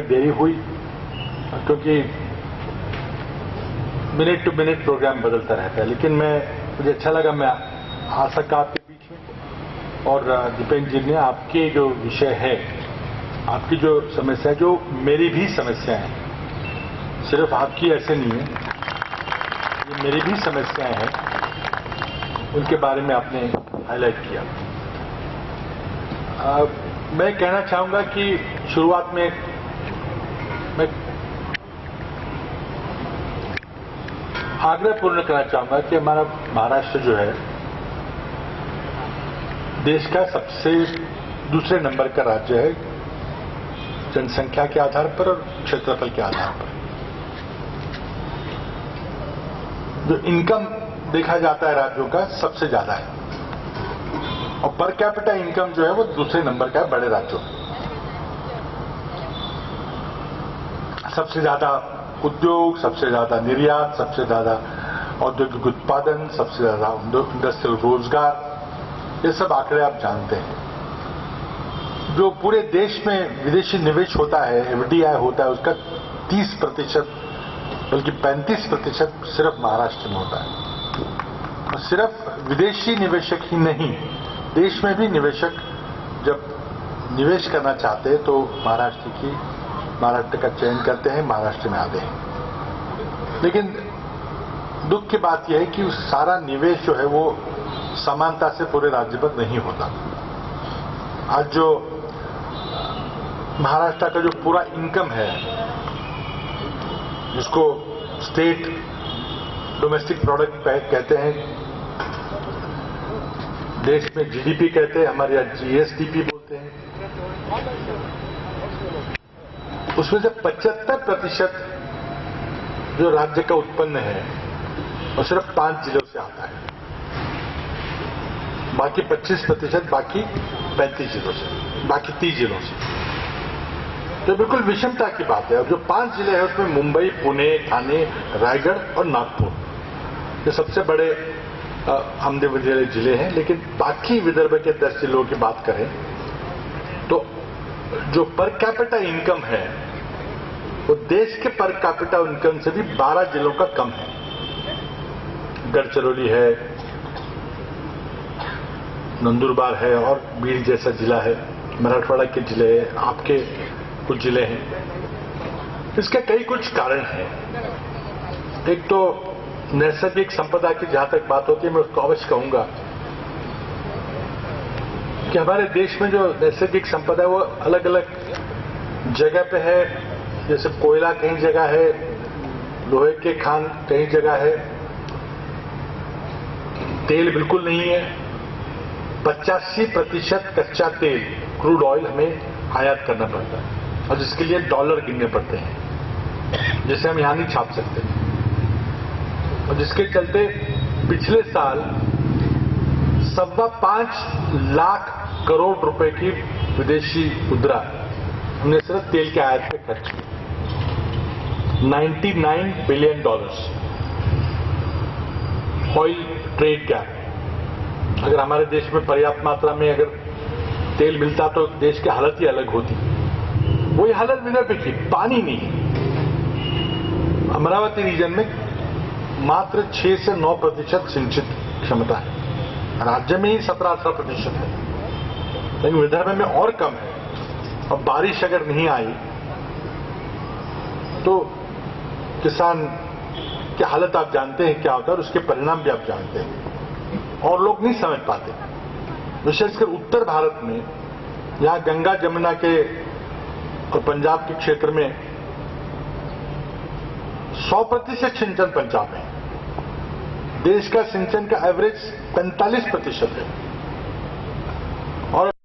देरी हुई क्योंकि मिनट टू मिनट प्रोग्राम बदलता रहता है, लेकिन मुझे अच्छा लगा मैं आ सका आपके बीच में। और दीपेंद्र जी ने आपके जो विषय है, आपकी जो समस्या, जो मेरी भी समस्याएं हैं, सिर्फ आपकी ऐसे नहीं है, ये मेरी भी समस्याएं हैं, उनके बारे में आपने हाईलाइट किया। मैं कहना चाहूंगा कि शुरुआत में मैं आग्रह पूर्ण करना चाहूंगा कि हमारा महाराष्ट्र जो है देश का सबसे दूसरे नंबर का राज्य है, जनसंख्या के आधार पर और क्षेत्रफल के आधार पर। जो इनकम देखा जाता है राज्यों का सबसे ज्यादा है, और पर कैपिटा इनकम जो है वो दूसरे नंबर का है बड़े राज्यों में। सबसे ज्यादा उद्योग, सबसे ज्यादा निर्यात, सबसे ज्यादा औद्योगिक उत्पादन, सबसे ज्यादा इंडस्ट्रियल रोजगार, ये सब आंकड़े आप जानते हैं। जो पूरे देश में विदेशी निवेश होता है, एफडीआई होता है, उसका 30% बल्कि 35% सिर्फ महाराष्ट्र में होता है। और सिर्फ विदेशी निवेशक ही नहीं, देश में भी निवेशक जब निवेश करना चाहते हैं तो महाराष्ट्र का चयन करते हैं, महाराष्ट्र में आते हैं। लेकिन दुख की बात यह है कि सारा निवेश जो है वो समानता से पूरे राज्य पर नहीं होता। आज जो महाराष्ट्र का जो पूरा इनकम है, जिसको स्टेट डोमेस्टिक प्रोडक्ट कहते हैं, देश में जीडीपी कहते हैं, हमारे यहाँ जीएसडीपी बोलते हैं, उसमें से 75% जो राज्य का उत्पन्न है वो सिर्फ 5 जिलों से आता है, बाकी 25%, बाकी 35 जिलों से, बाकी 30 जिलों से। तो बिल्कुल विषमता की बात है। और जो 5 जिले हैं उसमें मुंबई, पुणे, ठाणे, रायगढ़ और नागपुर, ये सबसे बड़े आमदनी वाले जिले हैं। लेकिन बाकी विदर्भ के 10 जिलों की बात करें तो जो पर कैपिटा इनकम है वो देश के पर कैपिटा इनकम से भी 12 जिलों का कम है। गढ़चिरौली है, नंदुरबार है, और बीड़ जैसा जिला है, मराठवाड़ा के जिले हैं, आपके कुछ जिले हैं। इसके कई कुछ कारण हैं। एक तो नैसर्गिक संपदा की जहां तक बात होती है, मैं उसको अवश्य कहूंगा कि हमारे देश में जो नैसर्गिक संपदा है वो अलग अलग जगह पे है। जैसे कोयला कहीं जगह है, लोहे के खान कहीं जगह है, तेल बिल्कुल नहीं है। 85% कच्चा तेल, क्रूड ऑयल, हमें आयात करना पड़ता है, और जिसके लिए डॉलर गिनने पड़ते हैं, जिसे हम यहां नहीं छाप सकते। और जिसके चलते पिछले साल 5.25 लाख करोड़ रुपए की विदेशी मुद्रा हमने सिर्फ तेल के आयात पे खर्च की। $99 बिलियन ऑयल ट्रेड गैप। अगर हमारे देश में पर्याप्त मात्रा में अगर तेल मिलता तो देश की हालत ही अलग होती। वही हालत विदर्भ की, पानी नहीं। अमरावती रीजन में मात्र 6 से 9% सिंचित क्षमता है, राज्य में ही 17-18% है, लेकिन विदर्भ में और कम है। और बारिश अगर नहीं आई तो किसान की हालत आप जानते हैं क्या होता है, और उसके परिणाम भी आप जानते हैं, और लोग नहीं समझ पाते। विशेषकर उत्तर भारत में, यहां गंगा जमुना के और पंजाब के क्षेत्र में 100% सिंचन पंजाब है। देश का सिंचन का एवरेज 45% है।